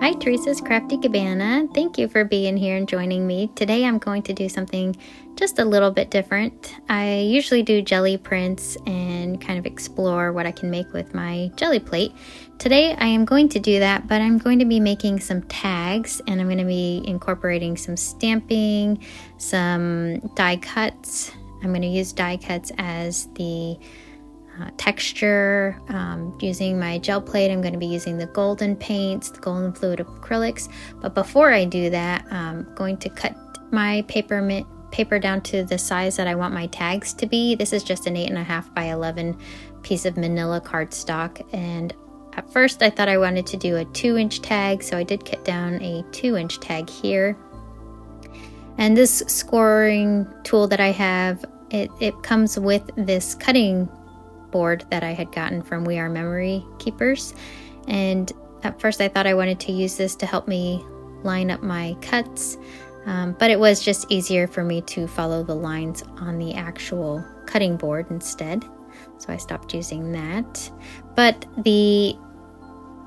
Hi, Teresa's Crafty Cabana. Thank you for being here and joining me. Today I'm going to do something just a little bit different. I usually do jelly prints and kind of explore what I can make with my Gelli Plate. Today I am going to do that, but I'm going to be making some tags and I'm going to be incorporating some stamping, some die cuts. I'm going to use die cuts as the texture. Using my gel plate, I'm going to be using the golden paints, the golden fluid acrylics. But before I do that, I'm going to cut my paper down to the size that I want my tags to be. This is just an 8.5 by 11 piece of manila cardstock, and at first I thought I wanted to do a 2-inch tag, so I did cut down a 2-inch tag here. And this scoring tool that I have, it comes with this cutting board that I had gotten from We Are Memory Keepers, and at first I thought I wanted to use this to help me line up my cuts, but it was just easier for me to follow the lines on the actual cutting board instead, so I stopped using that. But the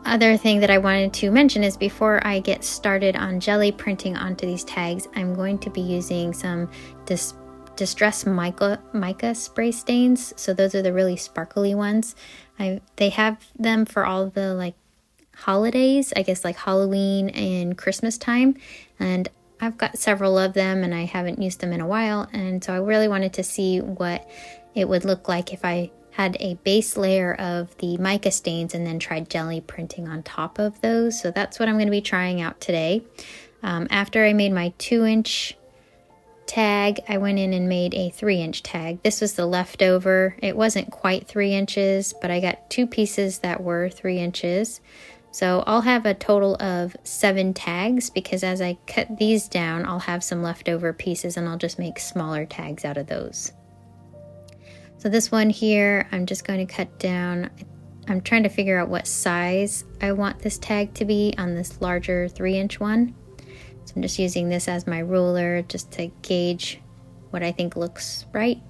other thing that I wanted to mention is before I get started on jelly printing onto these tags, I'm going to be using some Distress Mica Spray Stains. So those are the really sparkly ones. They have them for all the like holidays, I guess like Halloween and Christmas time, and I've got several of them and I haven't used them in a while, and so I really wanted to see what it would look like if I had a base layer of the mica stains and then tried jelly printing on top of those. So that's what I'm going to be trying out today. After I made my 2-inch tag, I went in and made a 3-inch tag. This was the leftover. It wasn't quite 3 inches, but I got 2 pieces that were 3 inches. So I'll have a total of 7 tags, because as I cut these down, I'll have some leftover pieces and I'll just make smaller tags out of those. So this one here, I'm just going to cut down. I'm trying to figure out what size I want this tag to be on this larger 3-inch one. So I'm just using this as my ruler just to gauge what I think looks right.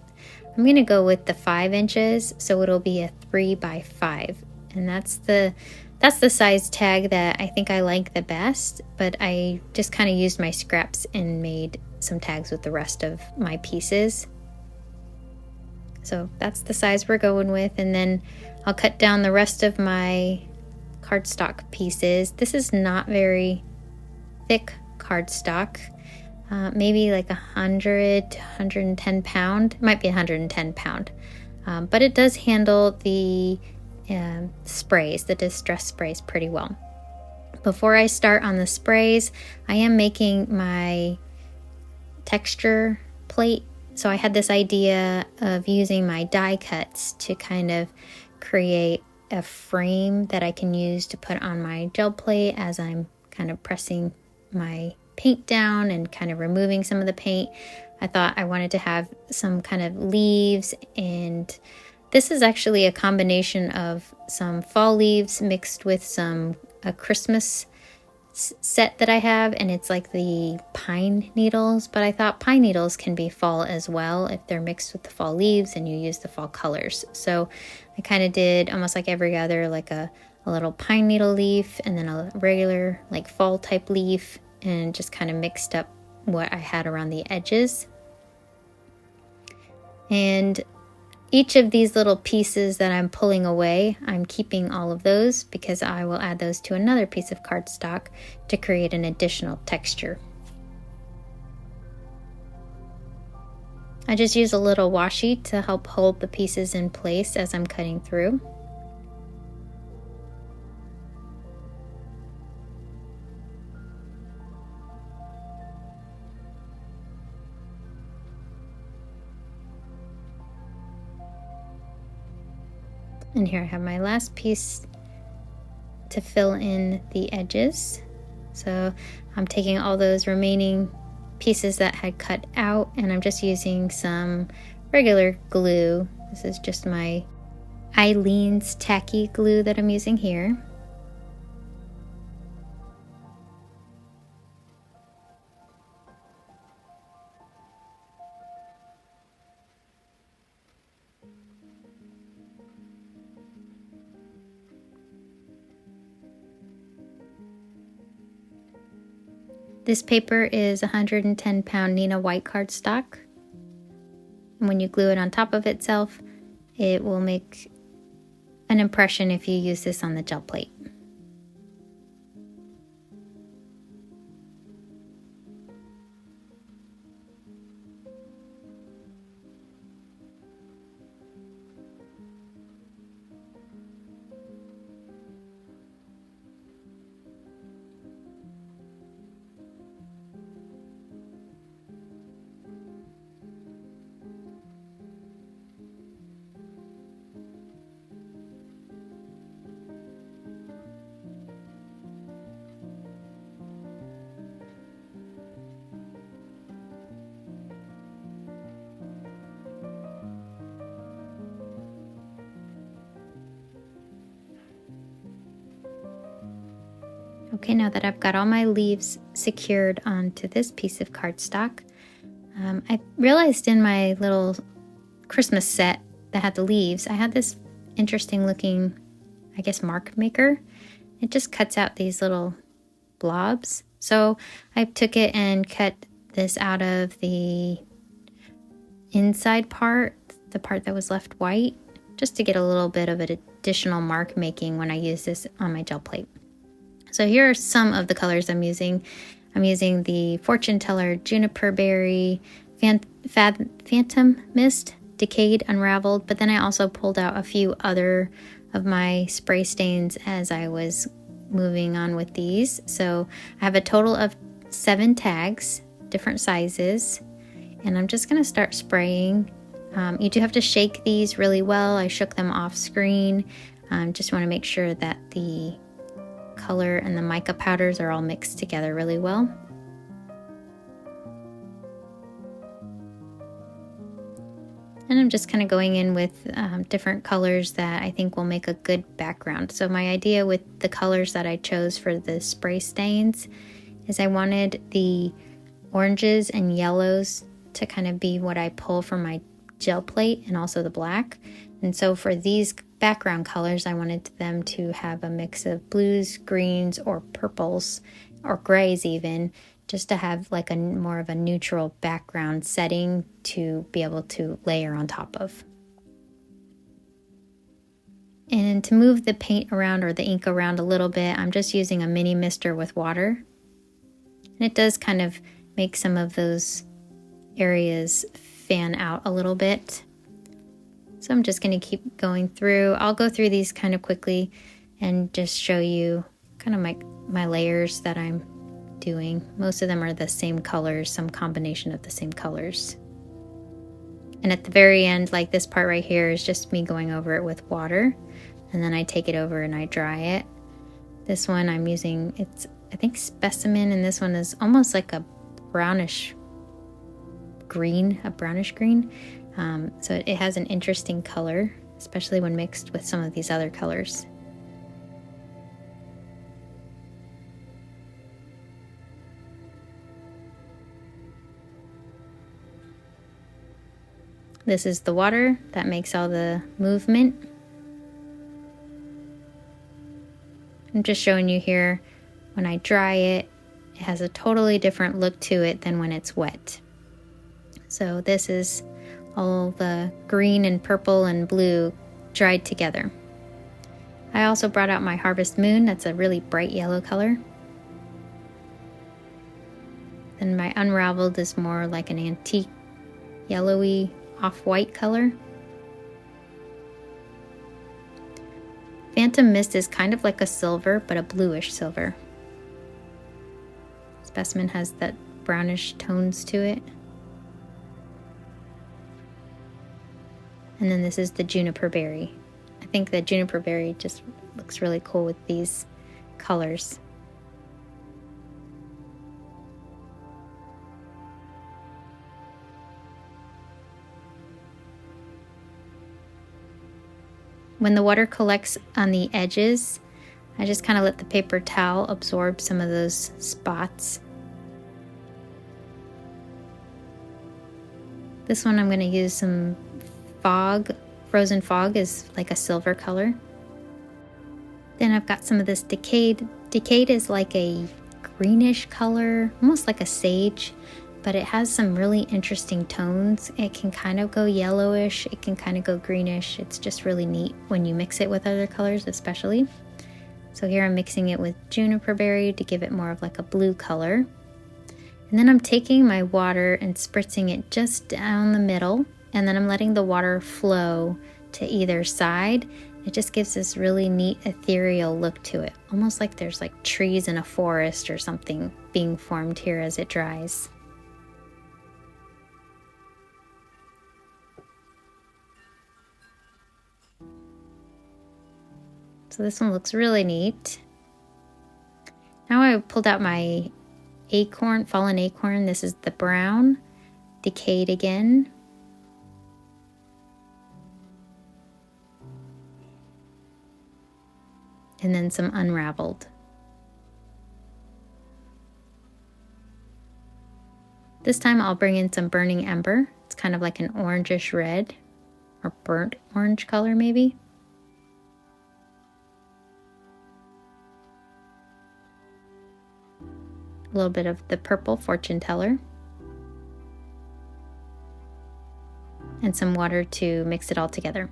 I'm going to go with the 5 inches, so it'll be a 3 by 5, and that's the size tag that I think I like the best. But I just kind of used my scraps and made some tags with the rest of my pieces. So that's the size we're going with, and then I'll cut down the rest of my cardstock pieces. This is not very thick cardstock, maybe like 100 to 110 pound. It might be 110 pound, but it does handle the sprays, the distress sprays, pretty well. Before I start on the sprays, I am making my texture plate. So I had this idea of using my die cuts to kind of create a frame that I can use to put on my gel plate as I'm kind of pressing my paint down and kind of removing some of the paint. I thought I wanted to have some kind of leaves, and this is actually a combination of some fall leaves mixed with a Christmas set that I have, and it's like the pine needles, but I thought pine needles can be fall as well if they're mixed with the fall leaves and you use the fall colors. So I kind of did almost like every other, like a little pine needle leaf and then a regular like fall type leaf, and just kind of mixed up what I had around the edges. And each of these little pieces that I'm pulling away, I'm keeping all of those because I will add those to another piece of cardstock to create an additional texture. I just use a little washi to help hold the pieces in place as I'm cutting through. And here I have my last piece to fill in the edges. So I'm taking all those remaining pieces that had cut out, and I'm just using some regular glue. This is just my Eileen's tacky glue that I'm using here. This paper is 110-pound Neenah white cardstock. And when you glue it on top of itself, it will make an impression if you use this on the gel plate. Okay, now that I've got all my leaves secured onto this piece of cardstock, I realized in my little Christmas set that had the leaves, I had this interesting looking, I guess, mark maker. It just cuts out these little blobs. So I took it and cut this out of the inside part, the part that was left white, just to get a little bit of an additional mark making when I use this on my gel plate. So here are some of the colors I'm using. I'm using the Fortune Teller Juniper Berry, Phantom Mist, Decayed, Unraveled, but then I also pulled out a few other of my spray stains as I was moving on with these. So I have a total of 7 tags, different sizes, and I'm just gonna start spraying. You do have to shake these really well. I shook them off screen. Just wanna make sure that the color and the mica powders are all mixed together really well. And I'm just kind of going in with different colors that I think will make a good background. So my idea with the colors that I chose for the spray stains is I wanted the oranges and yellows to kind of be what I pull from my gel plate, and also the black. And so for these background colors, I wanted them to have a mix of blues, greens, or purples, or grays even, just to have like a more of a neutral background setting to be able to layer on top of. And to move the paint around or the ink around a little bit, I'm just using a mini mister with water. And it does kind of make some of those areas fan out a little bit. So I'm just going to keep going through. I'll go through these kind of quickly and just show you kind of my layers that I'm doing. Most of them are the same colors, some combination of the same colors. And at the very end, like this part right here, is just me going over it with water, and then I take it over and I dry it. This one I'm using, it's I think Specimen, and this one is almost like a brownish green. So it has an interesting color, especially when mixed with some of these other colors. This is the water that makes all the movement. I'm just showing you here, when I dry it, it has a totally different look to it than when it's wet. So this is all the green and purple and blue dried together. I also brought out my Harvest Moon. That's a really bright yellow color. Then my Unraveled is more like an antique yellowy off-white color. Phantom Mist is kind of like a silver, but a bluish silver. Specimen has that brownish tones to it. And then this is the Juniper Berry. I think the Juniper Berry just looks really cool with these colors. When the water collects on the edges, I just kind of let the paper towel absorb some of those spots. This one I'm going to use some fog. Frozen Fog is like a silver color. Then I've got some of this Decayed. Decayed is like a greenish color, almost like a sage, but it has some really interesting tones. It can kind of go yellowish, it can kind of go greenish. It's just really neat when you mix it with other colors especially. So here I'm mixing it with juniper berry to give it more of like a blue color. And then I'm taking my water and spritzing it just down the middle, and then I'm letting the water flow to either side. It just gives this really neat ethereal look to it, almost like there's like trees in a forest or something being formed here as it dries. So this one looks really neat. Now I pulled out my acorn, fallen acorn. This is the brown, decayed again. And then some unraveled. This time I'll bring in some burning ember. It's kind of like an orangish red or burnt orange color maybe. A little bit of the purple fortune teller. And some water to mix it all together.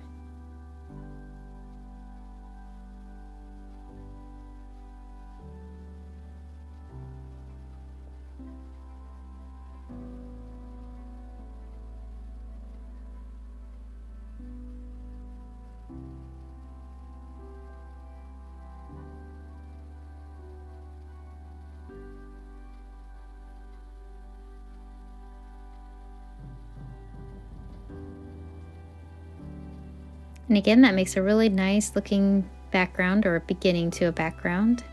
And again, that makes a really nice looking background, or a beginning to a background.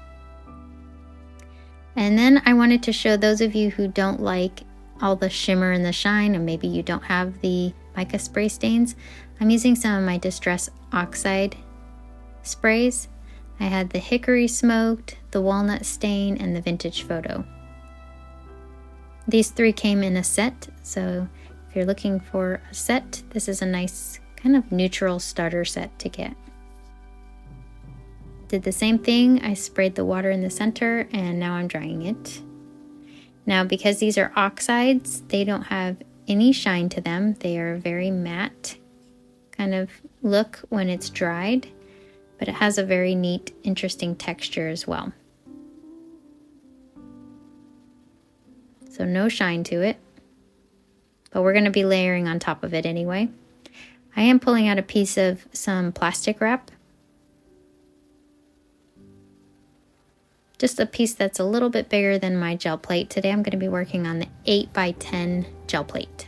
And then I wanted to show those of you who don't like all the shimmer and the shine, and maybe you don't have the mica spray stains, I'm using some of my Distress Oxide sprays. I had the hickory smoked, the walnut stain, and the vintage photo. These three came in a set, so if you're looking for a set, this is a nice kind of neutral starter set to get. Did the same thing, I sprayed the water in the center, and now I'm drying it. Now because these are oxides, they don't have any shine to them. They are very matte kind of look when it's dried, but it has a very neat, interesting texture as well. So no shine to it, but we're going to be layering on top of it anyway. I am pulling out a piece of some plastic wrap. Just a piece that's a little bit bigger than my gel plate. Today I'm going to be working on the 8x10 gel plate.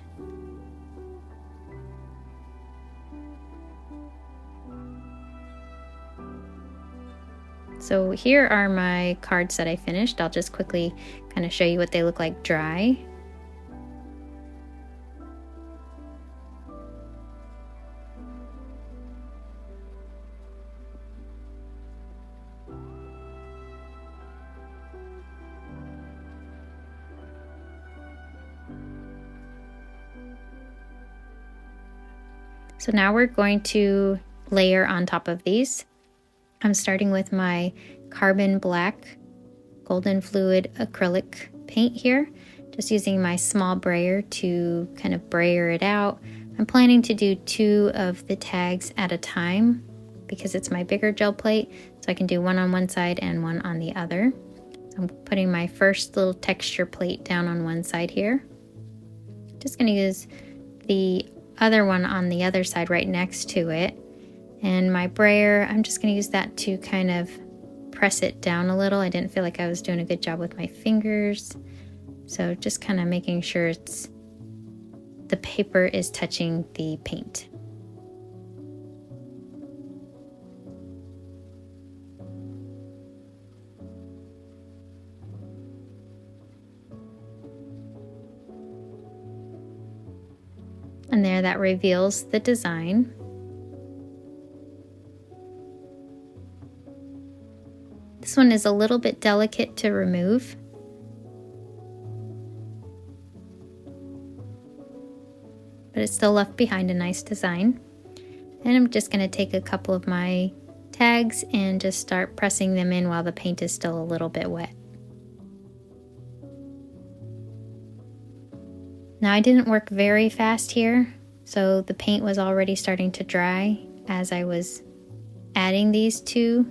So here are my cards that I finished. I'll just quickly kind of show you what they look like dry. So now we're going to layer on top of these. I'm starting with my carbon black golden fluid acrylic paint here, just using my small brayer to kind of brayer it out. I'm planning to do 2 of the tags at a time because it's my bigger gel plate, so I can do one on one side and one on the other. I'm putting my first little texture plate down on one side here. Just going to use the other one on the other side right next to it. And my brayer, I'm just going to use that to kind of press it down a little. I didn't feel like I was doing a good job with my fingers. So just kind of making sure the paper is touching the paint. And there, that reveals the design. This one is a little bit delicate to remove. But it's still left behind a nice design. And I'm just going to take a couple of my tags and just start pressing them in while the paint is still a little bit wet. Now I didn't work very fast here, so the paint was already starting to dry as I was adding these two.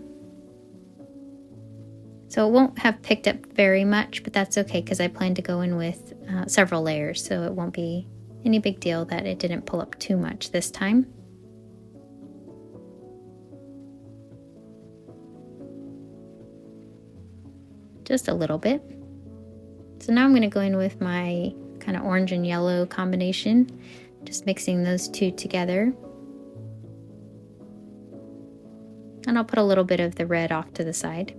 So it won't have picked up very much, but that's okay because I plan to go in with several layers, so it won't be any big deal that it didn't pull up too much this time. Just a little bit. So now I'm going to go in with my kind of orange and yellow combination, just mixing those two together. And I'll put a little bit of the red off to the side.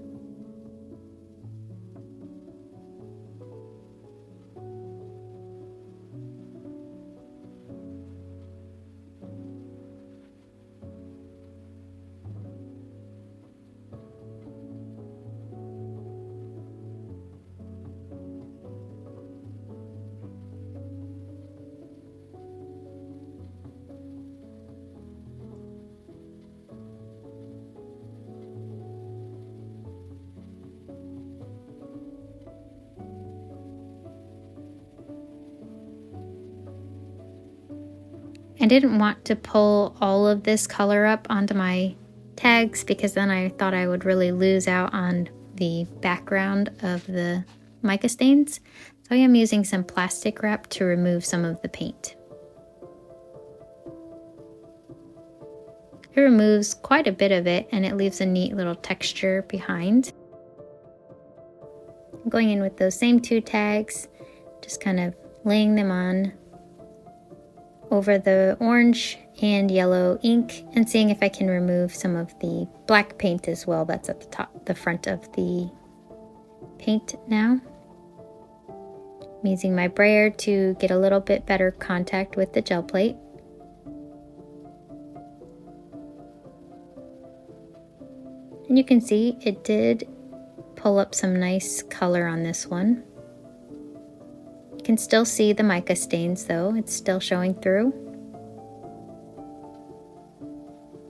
I didn't want to pull all of this color up onto my tags because then I thought I would really lose out on the background of the mica stains. So I am using some plastic wrap to remove some of the paint. It removes quite a bit of it and it leaves a neat little texture behind. I'm going in with those same two tags, just kind of laying them on over the orange and yellow ink and seeing if I can remove some of the black paint as well that's at the top, the front of the paint now. I'm using my brayer to get a little bit better contact with the gel plate. And you can see it did pull up some nice color on this one. You can still see the mica stains though, it's still showing through.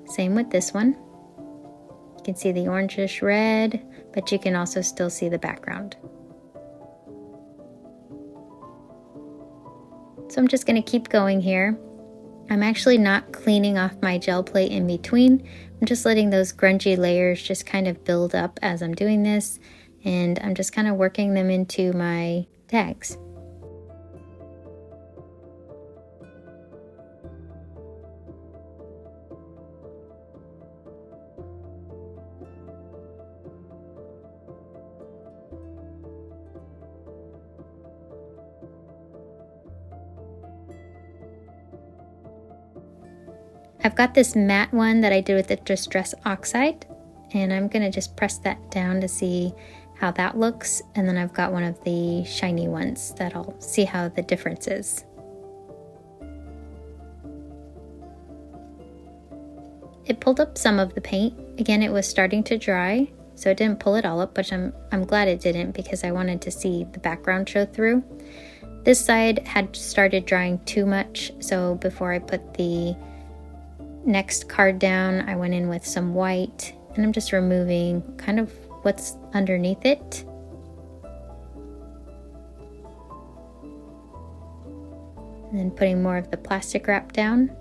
Same with this one. You can see the orangish red, but you can also still see the background. So I'm just going to keep going here. I'm actually not cleaning off my gel plate in between. I'm just letting those grungy layers just kind of build up as I'm doing this, and I'm just kind of working them into my tags. I've got this matte one that I did with the Distress Oxide, and I'm going to just press that down to see how that looks, and then I've got one of the shiny ones that I'll see how the difference is. It pulled up some of the paint. Again, it was starting to dry, so it didn't pull it all up, but I'm glad it didn't because I wanted to see the background show through. This side had started drying too much, so before I put the next card down, I went in with some white, and I'm just removing kind of what's underneath it. And then putting more of the plastic wrap down.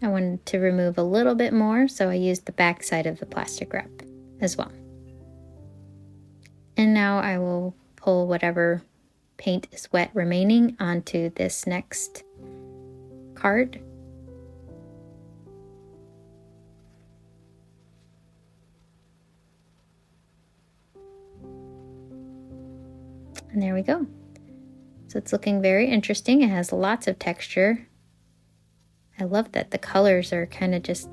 I wanted to remove a little bit more, so I used the back side of the plastic wrap as well. And now I will pull whatever paint is wet remaining onto this next card. And there we go. So it's looking very interesting. It has lots of texture. I love that the colors are kind of just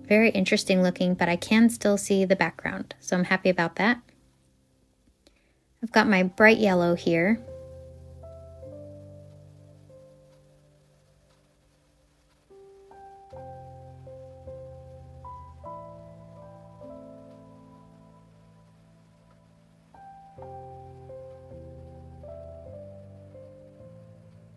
very interesting looking, but I can still see the background. So I'm happy about that. I've got my bright yellow here.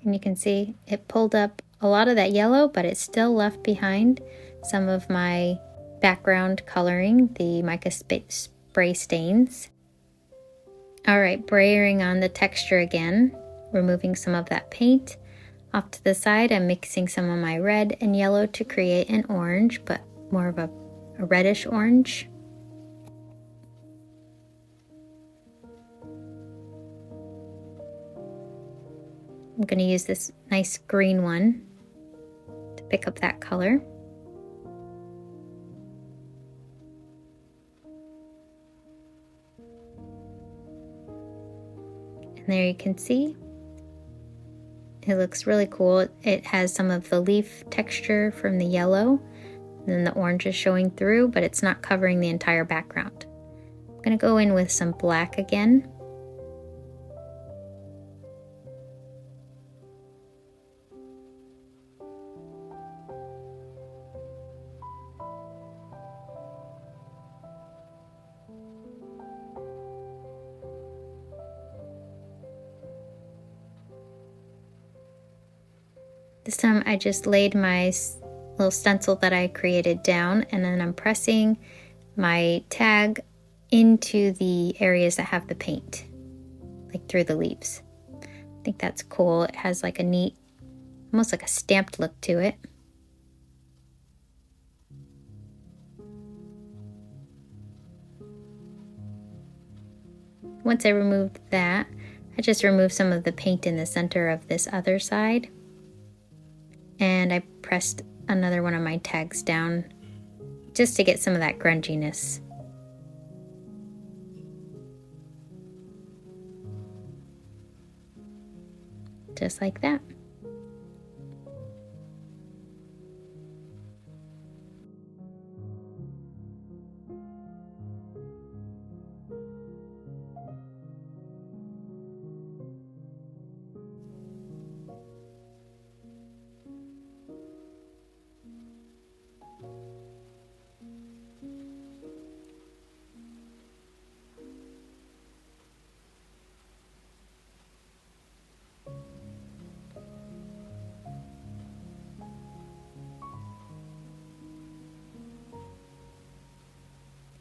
And you can see it pulled up a lot of that yellow, but it still left behind some of my background coloring, the Mica Spray Stains. Alright, brayering on the texture again, removing some of that paint. Off to the side, I'm mixing some of my red and yellow to create an orange, but more of a reddish orange. I'm going to use this nice green one to pick up that color. And there you can see, it looks really cool. It has some of the leaf texture from the yellow, and then the orange is showing through, but it's not covering the entire background. I'm going to go in with some black again. This time I just laid my little stencil that I created down, and then I'm pressing my tag into the areas that have the paint, like through the leaves. I think that's cool. It has like a neat, almost like a stamped look to it. Once I removed that, I just removed some of the paint in the center of this other side. And I pressed another one of my tags down just to get some of that grunginess. Just like that.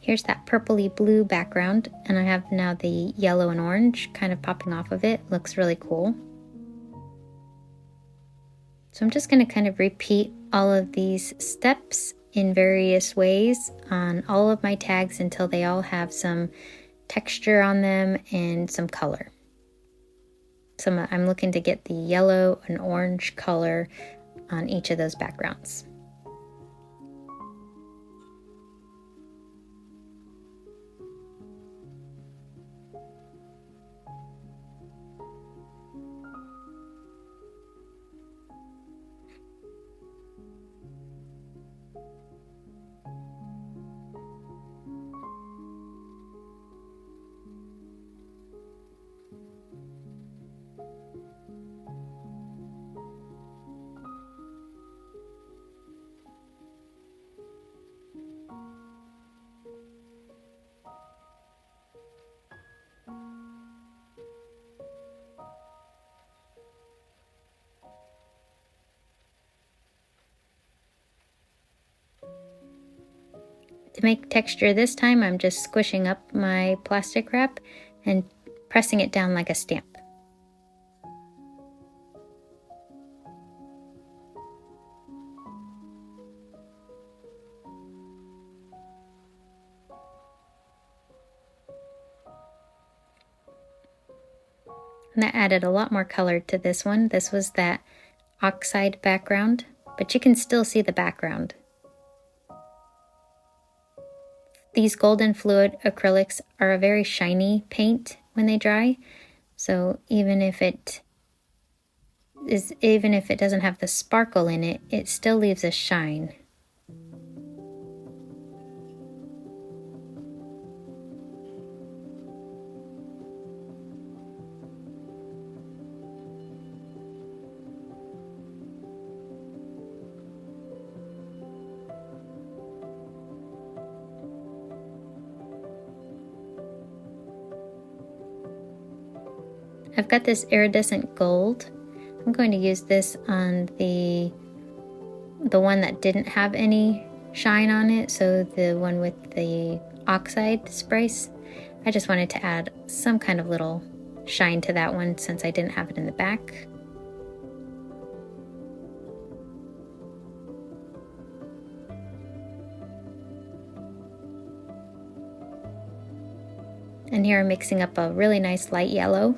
Here's that purpley blue background, and I have now the yellow and orange kind of popping off of it. Looks really cool. So I'm just going to kind of repeat all of these steps in various ways on all of my tags until they all have some texture on them and some color. So I'm looking to get the yellow and orange color on each of those backgrounds. To make texture this time, I'm just squishing up my plastic wrap and pressing it down like a stamp. And that added a lot more color to this one. This was that oxide background, but you can still see the background. These golden fluid acrylics are a very shiny paint when they dry, so even if it doesn't have the sparkle in it, it still leaves a shine. I've got this iridescent gold. I'm going to use this on the one that didn't have any shine on it, so the one with the oxide sprays, I just wanted to add some kind of little shine to that one since I didn't have it in the back. And here I'm mixing up a really nice light yellow.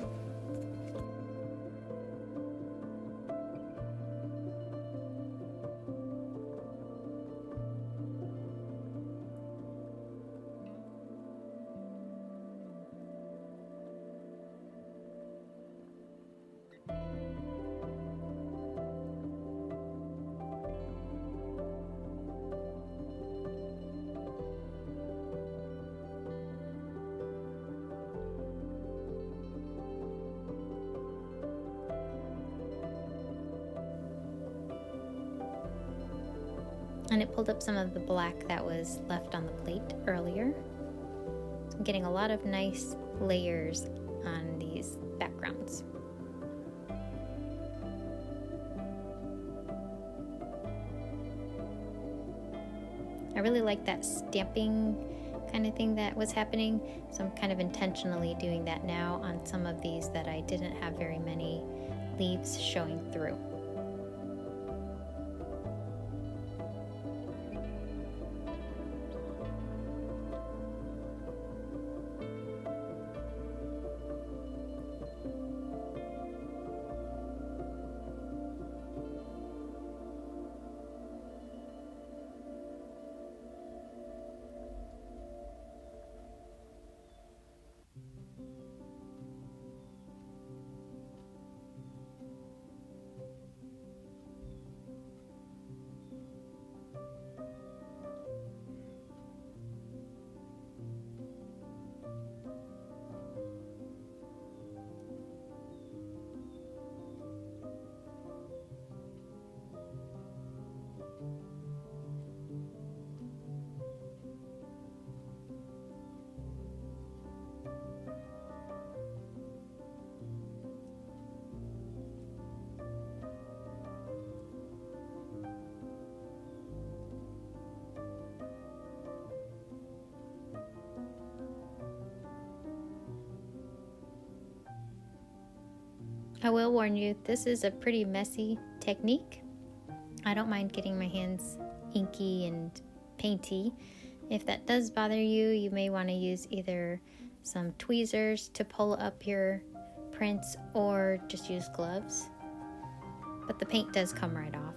And it pulled up some of the black that was left on the plate earlier. So I'm getting a lot of nice layers on these backgrounds. I really like that stamping kind of thing that was happening, so I'm kind of intentionally doing that now on some of these that I didn't have very many leaves showing through. I will warn you, this is a pretty messy technique. I don't mind getting my hands inky and painty. If that does bother you, you may want to use either some tweezers to pull up your prints or just use gloves. But the paint does come right off.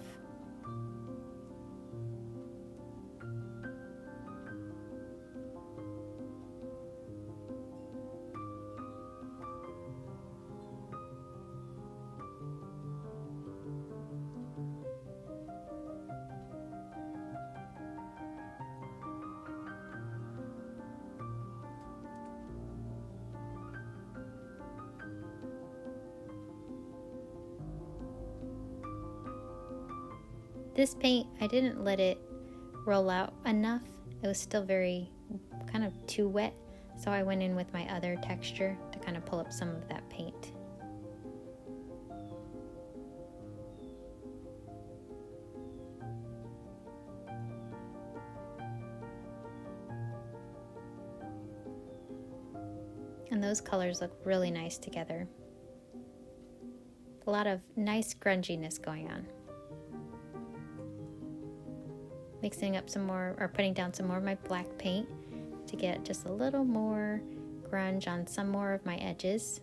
This paint, I didn't let it roll out enough. It was still very kind of too wet, so I went in with my other texture to kind of pull up some of that paint. And those colors look really nice together. A lot of nice grunginess going on. Mixing up some more, or putting down some more of my black paint to get just a little more grunge on some more of my edges.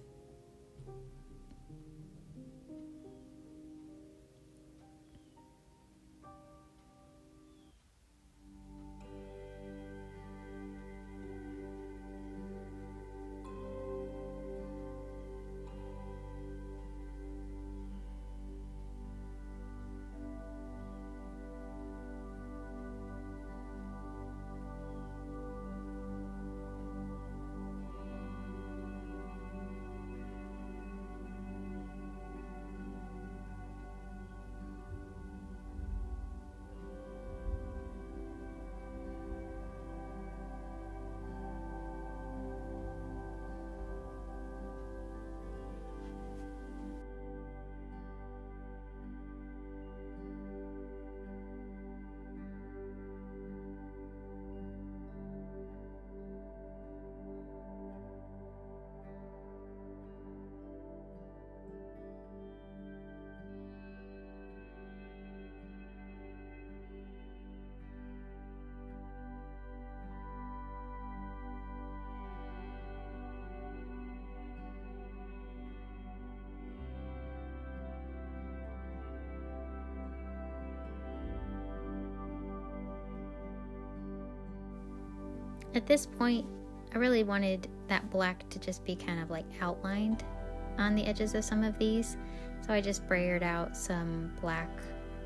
At this point, I really wanted that black to just be kind of like outlined on the edges of some of these, so I just sprayed out some black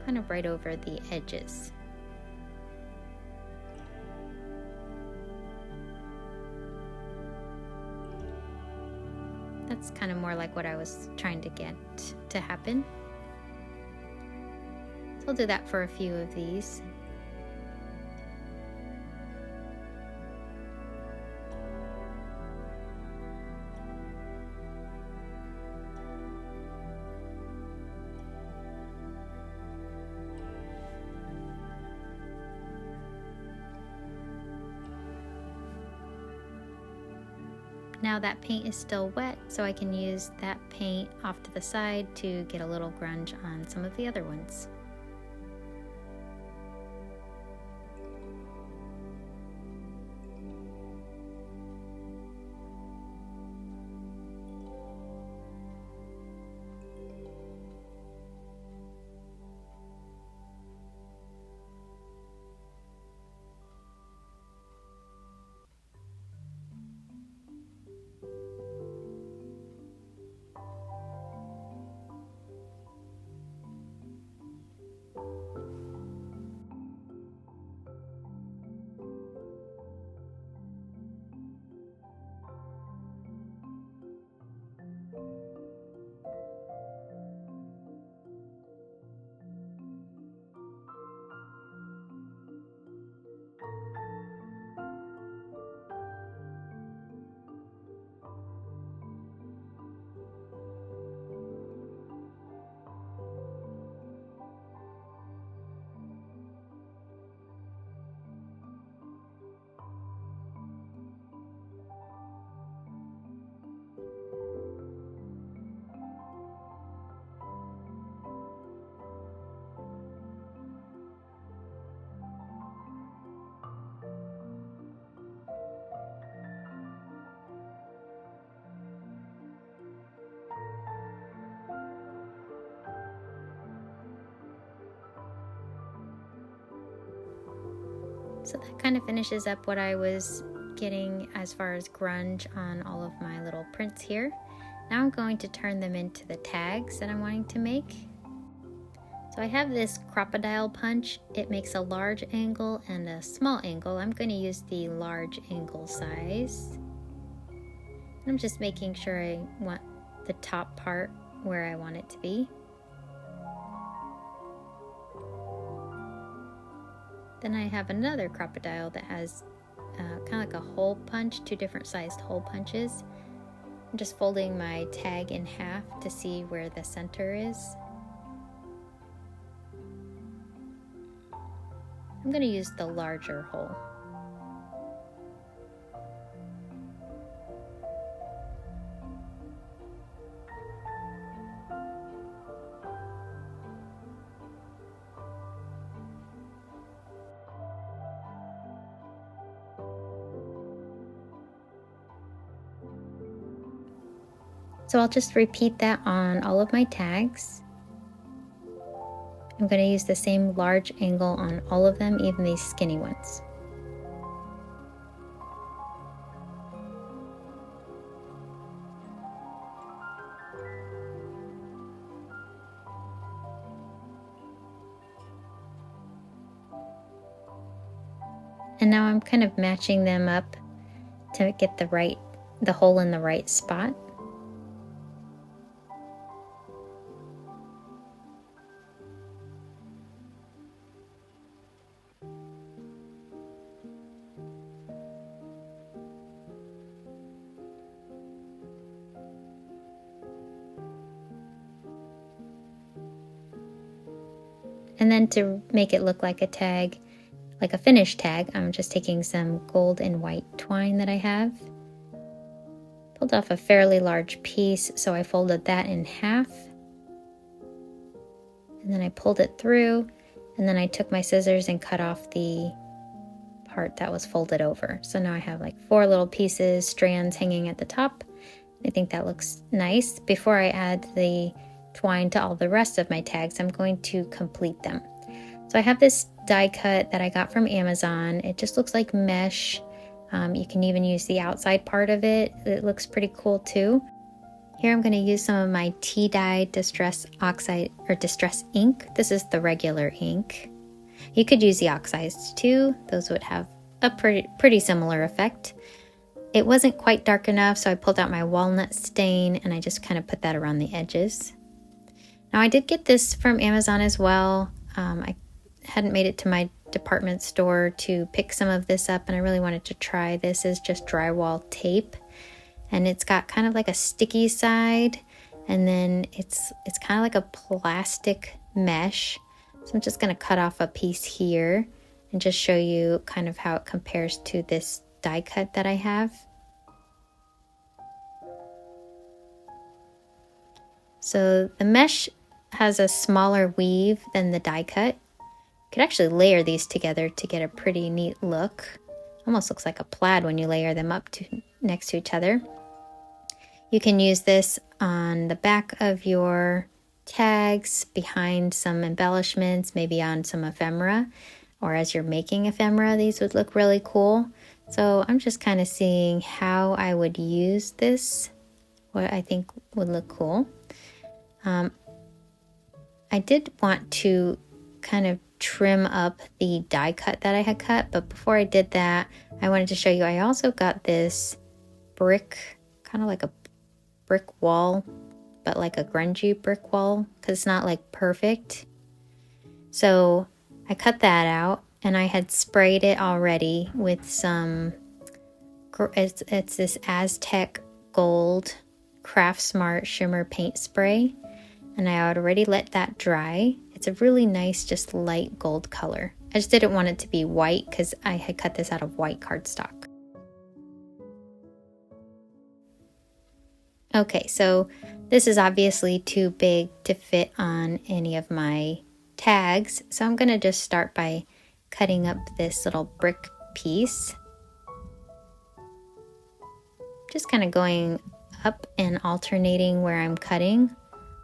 kind of right over the edges. That's kind of more like what I was trying to get to happen. So I'll do that for a few of these. Now that paint is still wet, so I can use that paint off to the side to get a little grunge on some of the other ones. So that kind of finishes up what I was getting as far as grunge on all of my little prints here. Now I'm going to turn them into the tags that I'm wanting to make. So I have this crocodile punch. It makes a large angle and a small angle. I'm going to use the large angle size. I'm just making sure I want the top part where I want it to be. Then I have another crocodile that has kind of like a hole punch, two different sized hole punches. I'm just folding my tag in half to see where the center is. I'm going to use the larger hole. So I'll just repeat that on all of my tags. I'm going to use the same large angle on all of them, even these skinny ones. And now I'm kind of matching them up to get the hole in the right spot. And then to make it look like a tag, like a finished tag, I'm just taking some gold and white twine that I have. Pulled off a fairly large piece, so I folded that in half. And then I pulled it through, and then I took my scissors and cut off the part that was folded over. So now I have like 4 little pieces, strands hanging at the top. I think that looks nice. Before I add the twine to all the rest of my tags, I'm going to complete them. So I have this die cut that I got from Amazon. It just looks like mesh. You can even use the outside part of it. It looks pretty cool too. Here I'm going to use some of my tea dye Distress Oxide or Distress ink. This is the regular ink. You could use the oxidized too. Those would have a pretty similar effect. It wasn't quite dark enough, so I pulled out my walnut stain and I just kind of put that around the edges. Now I did get this from Amazon as well. I hadn't made it to my department store to pick some of this up, and I really wanted to try. This is just drywall tape, and it's got kind of like a sticky side, and then it's kind of like a plastic mesh. So I'm just going to cut off a piece here and just show you kind of how it compares to this die cut that I have. So the mesh has a smaller weave than the die cut. You could actually layer these together to get a pretty neat look. Almost looks like a plaid when you layer them up next to each other. You can use this on the back of your tags, behind some embellishments, maybe on some ephemera, or as you're making ephemera, these would look really cool. So I'm just kind of seeing how I would use this, what I think would look cool. I did want to kind of trim up the die cut that I had cut, but before I did that, I wanted to show you I also got this brick, kind of like a brick wall, but like a grungy brick wall, because it's not like perfect. So I cut that out, and I had sprayed it already with some, it's this Aztec Gold Craft Smart Shimmer Paint Spray, and I had already let that dry. It's a really nice, just light gold color. I just didn't want it to be white because I had cut this out of white cardstock. Okay, so this is obviously too big to fit on any of my tags, so I'm going to just start by cutting up this little brick piece. Just kind of going up and alternating where I'm cutting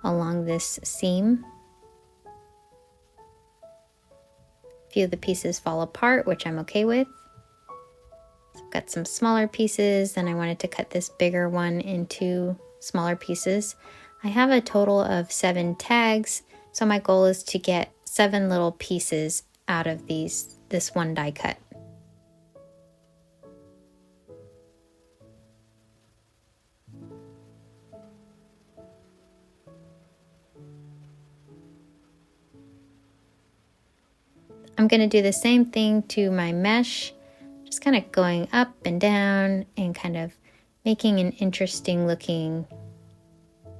along this seam. A few of the pieces fall apart, which I'm okay with. So I've got some smaller pieces, and I wanted to cut this bigger one into smaller pieces. I have a total of 7 tags, so my goal is to get 7 little pieces out of this one die cut. I'm going to do the same thing to my mesh, just kind of going up and down and kind of making an interesting looking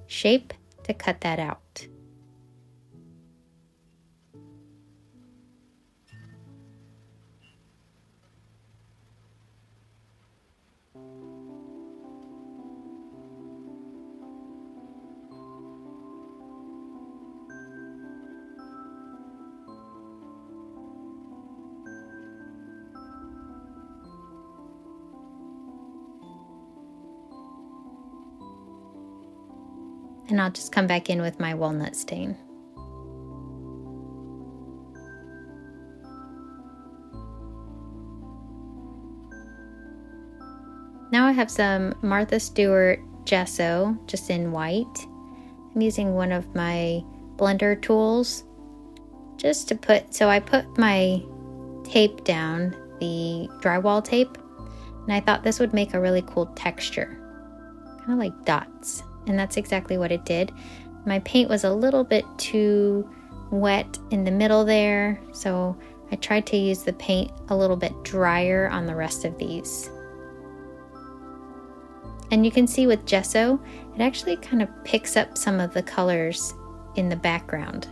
shape to cut that out. And I'll just come back in with my walnut stain. Now I have some Martha Stewart gesso, just in white. I'm using one of my blender tools just to so I put my tape down, the drywall tape, and I thought this would make a really cool texture, kind of like dots. And that's exactly what it did. My paint was a little bit too wet in the middle there, so I tried to use the paint a little bit drier on the rest of these. And you can see with gesso, it actually kind of picks up some of the colors in the background.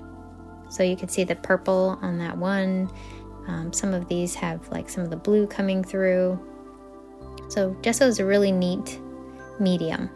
So you can see the purple on that one. Some of these have like some of the blue coming through. So gesso is a really neat medium.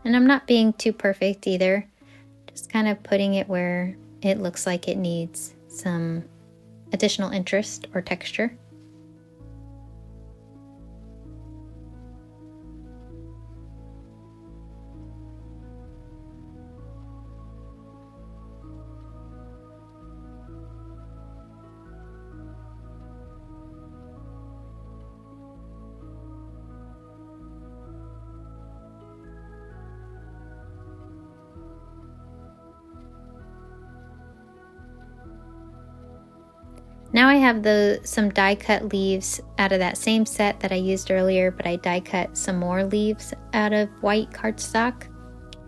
And I'm not being too perfect either, just kind of putting it where it looks like it needs some additional interest or texture. Now I have some die cut leaves out of that same set that I used earlier, but I die cut some more leaves out of white cardstock.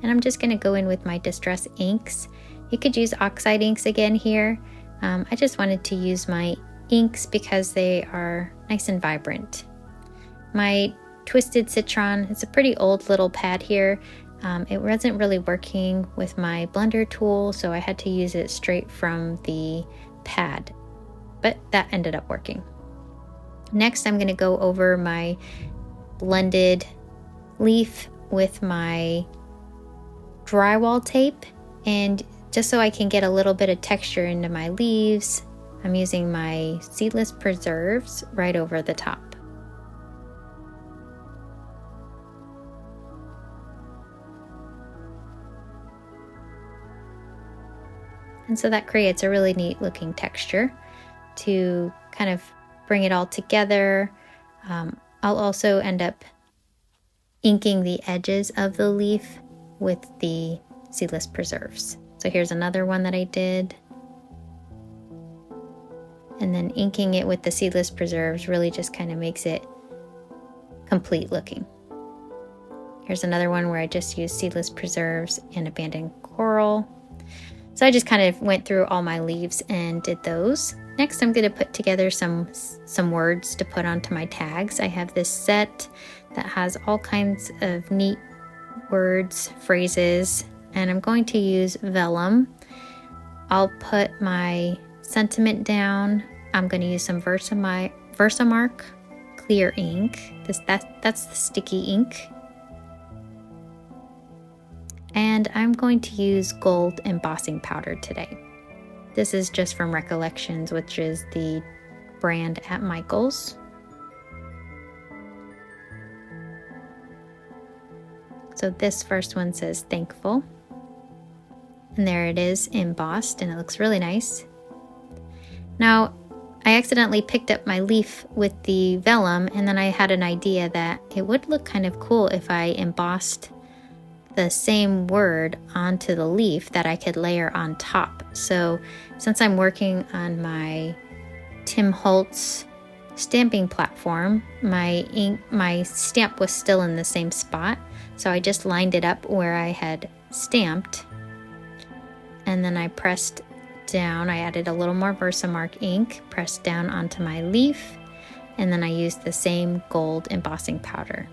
And I'm just gonna go in with my Distress inks. You could use oxide inks again here. I just wanted to use my inks because they are nice and vibrant. My Twisted Citron, it's a pretty old little pad here. It wasn't really working with my blender tool, so I had to use it straight from the pad. But that ended up working. Next, I'm going to go over my blended leaf with my drywall tape, and just so I can get a little bit of texture into my leaves, I'm using my Seedless preserves right over the top. And so that creates a really neat looking texture to kind of bring it all together. I'll also end up inking the edges of the leaf with the Seedless preserves. So here's another one that I did. And then inking it with the Seedless preserves really just kind of makes it complete looking. Here's another one where I just used Seedless preserves and abandoned coral. So I just kind of went through all my leaves and did those. Next, I'm going to put together some words to put onto my tags. I have this set that has all kinds of neat words, phrases, and I'm going to use vellum. I'll put my sentiment down. I'm going to use some Versamark clear ink. That's the sticky ink. And I'm going to use gold embossing powder today. This is just from Recollections, which is the brand at Michael's. So this first one says thankful. And there it is embossed, and it looks really nice. Now, I accidentally picked up my leaf with the vellum, and then I had an idea that it would look kind of cool if I embossed the same word onto the leaf that I could layer on top. So since I'm working on my THoltz stamping platform, my stamp was still in the same spot. So I just lined it up where I had stamped, and then I pressed down. I added a little more Versamark ink, pressed down onto my leaf, and then I used the same gold embossing powder.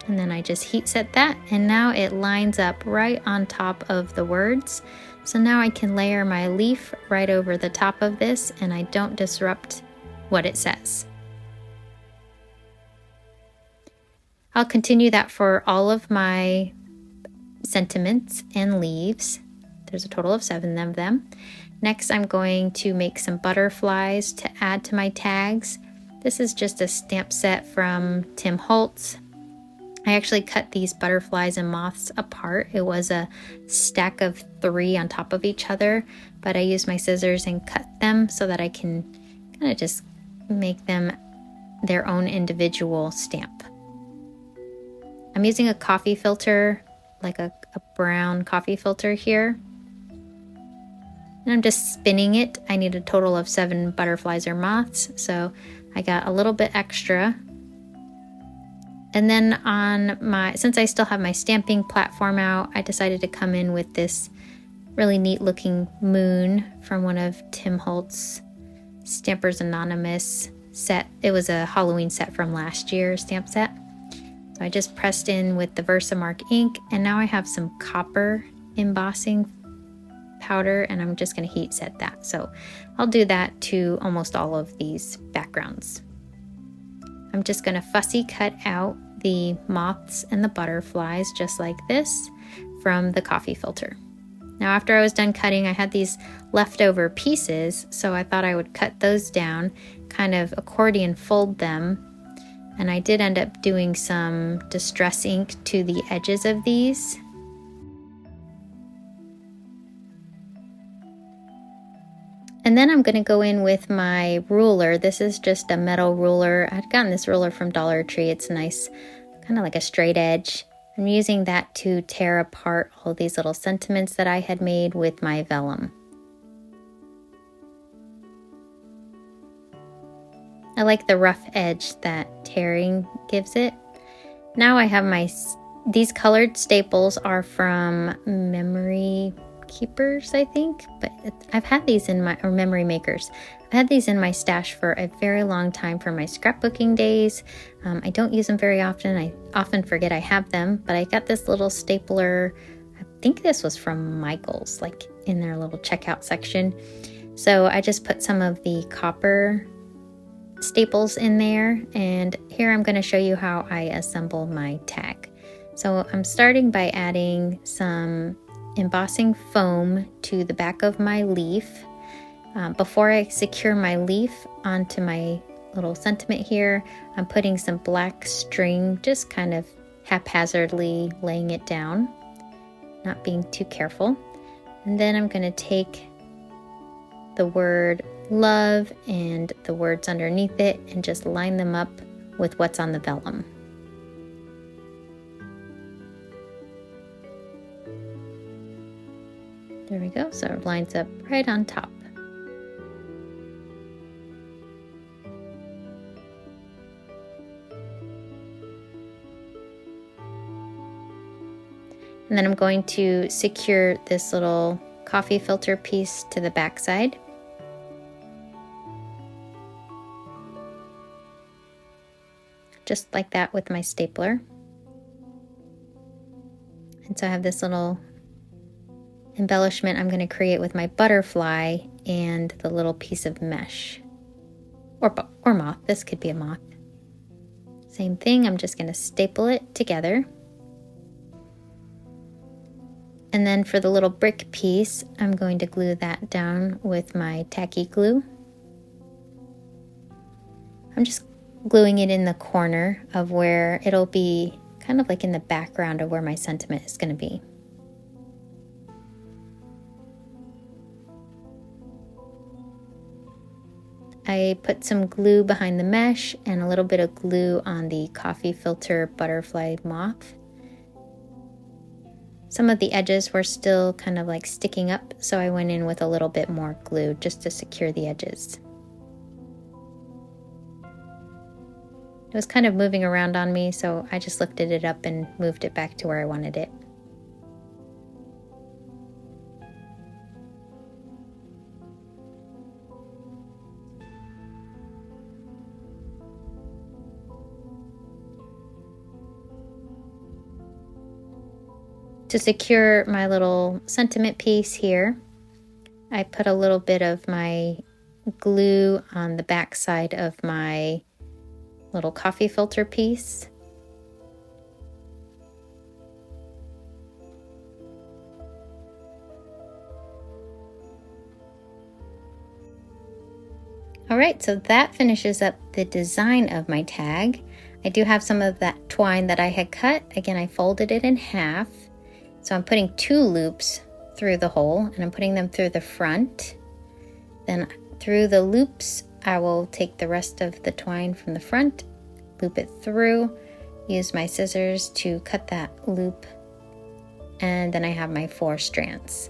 And then I just heat set that, and now it lines up right on top of the words. So now I can layer my leaf right over the top of this, and I don't disrupt what it says. I'll continue that for all of my sentiments and leaves. There's a total of 7 of them. Next, I'm going to make some butterflies to add to my tags. This is just a stamp set from THoltz. I actually cut these butterflies and moths apart. It was a stack of 3 on top of each other, but I used my scissors and cut them so that I can kind of just make them their own individual stamp. I'm using a coffee filter, like a brown coffee filter here. And I'm just spinning it. I need a total of 7 butterflies or moths, so I got a little bit extra. And then since I still have my stamping platform out, I decided to come in with this really neat looking moon from one of THoltz Stampers Anonymous set. It was a Halloween set from last year's stamp set. So I just pressed in with the Versamark ink, and now I have some copper embossing powder, and I'm just going to heat set that. So I'll do that to almost all of these backgrounds. I'm just going to fussy cut out the moths and the butterflies just like this. from the coffee filter. Now after I was done cutting, I had these leftover pieces, so I thought I would cut those down, kind of accordion fold them, and I did end up doing some Distress ink to the edges of these. And then I'm going to go in with my ruler. This is just a metal ruler. I'd gotten this ruler from Dollar Tree. It's nice, kind of like a straight edge. I'm using that to tear apart all these little sentiments that I had made with my vellum. I like the rough edge that tearing gives it. Now I have these colored staples are from Memory Keepers, I think, but I've had these in or Memory Makers. I've had these in my stash for a very long time for my scrapbooking days. I don't use them very often. I often forget I have them, but I got this little stapler. I think this was from Michael's, like in their little checkout section. So I just put some of the copper staples in there, and here I'm going to show you how I assemble my tag. So I'm starting by adding some embossing foam to the back of my leaf. Before I secure my leaf onto my little sentiment here, I'm putting some black string, just kind of haphazardly laying it down, not being too careful. And then I'm going to take the word love and the words underneath it and just line them up with what's on the vellum. There we go, so it lines up right on top. And then I'm going to secure this little coffee filter piece to the back side. Just like that with my stapler. And so I have this little embellishment I'm going to create with my butterfly and the little piece of mesh. Or moth. This could be a moth. Same thing, I'm just going to staple it together. And then for the little brick piece, I'm going to glue that down with my tacky glue. I'm just gluing it in the corner of where it'll be kind of like in the background of where my sentiment is going to be. I put some glue behind the mesh and a little bit of glue on the coffee filter butterfly moth. Some of the edges were still kind of like sticking up, so I went in with a little bit more glue just to secure the edges. It was kind of moving around on me, so I just lifted it up and moved it back to where I wanted it. To secure my little sentiment piece here, I put a little bit of my glue on the back side of my little coffee filter piece. Alright, so that finishes up the design of my tag. I do have some of that twine that I had cut. Again, I folded it in half. So I'm putting 2 loops through the hole, and I'm putting them through the front. Then through the loops, I will take the rest of the twine from the front, loop it through, use my scissors to cut that loop, and then I have my 4 strands.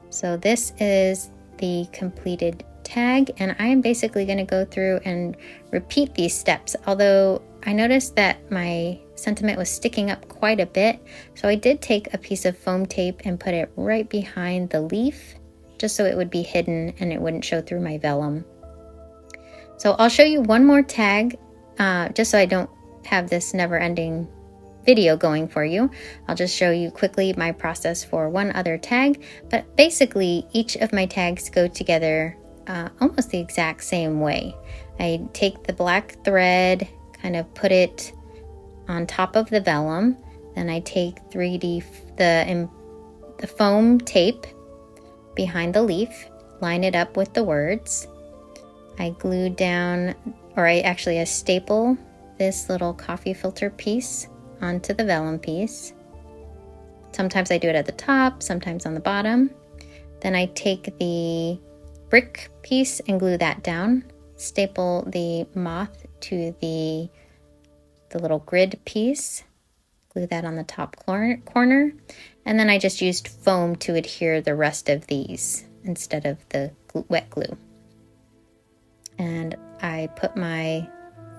So this is the completed tag, and I'm basically going to go through and repeat these steps, although I noticed that my sentiment was sticking up quite a bit, so I did take a piece of foam tape and put it right behind the leaf, just so it would be hidden and it wouldn't show through my vellum. So I'll show you one more tag, just so I don't have this never-ending video going for you. I'll just show you quickly my process for one other tag, but basically each of my tags go together almost the exact same way. I take the black thread, kind of put it on top of the vellum, Then I take the foam tape behind the leaf, line it up with the words. I glue down, or I staple this little coffee filter piece onto the vellum piece. Sometimes I do it at the top, sometimes on the bottom. Then I take the brick piece and glue that down, staple the moth to the little grid piece, glue that on the top corner, and then I just used foam to adhere the rest of these instead of the wet glue. And I put my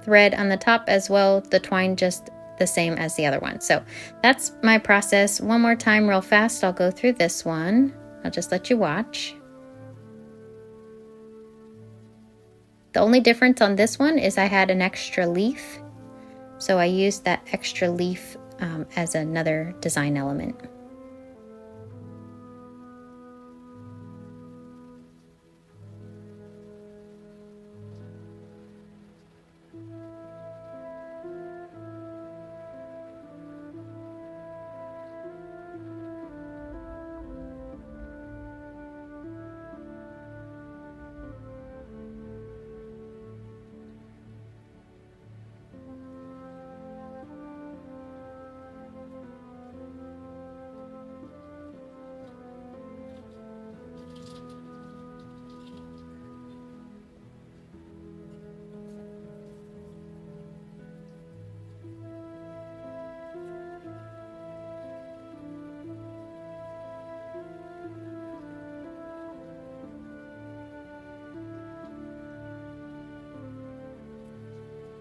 thread on the top as well, the twine just the same as the other one. So that's my process. One more time real fast, I'll go through this one. I'll just let you watch. The only difference on this one is I had an extra leaf, so I used that extra leaf as another design element.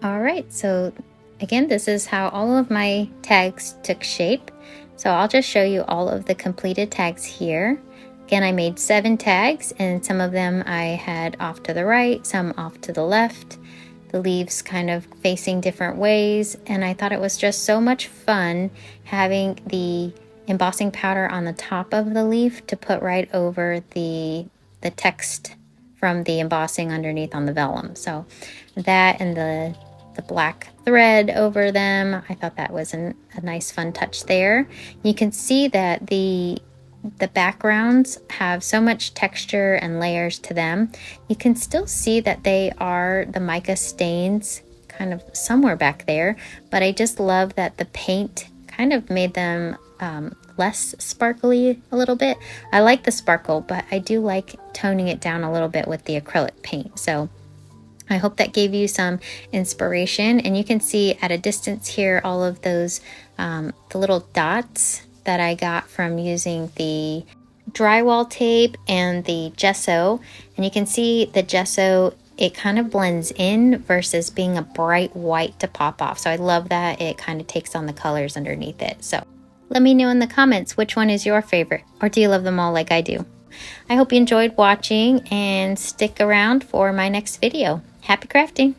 All right, so again, this is how all of my tags took shape. So I'll just show you all of the completed tags here. Again, I made 7 tags, and some of them I had off to the right, some off to the left, the leaves kind of facing different ways, and I thought it was just so much fun having the embossing powder on the top of the leaf to put right over the text from the embossing underneath on the vellum. So that and the black thread over them, I thought that was a nice fun touch there. You can see that the backgrounds have so much texture and layers to them. You can still see that they are the mica stains kind of somewhere back there, but I just love that the paint kind of made them less sparkly a little bit. I like the sparkle, but I do like toning it down a little bit with the acrylic paint. So I hope that gave you some inspiration, and you can see at a distance here all of those the little dots that I got from using the drywall tape and the gesso. And you can see the gesso, it kind of blends in versus being a bright white to pop off. So I love that it kind of takes on the colors underneath it. So let me know in the comments which one is your favorite, or do you love them all like I do? I hope you enjoyed watching, and stick around for my next video. Happy crafting!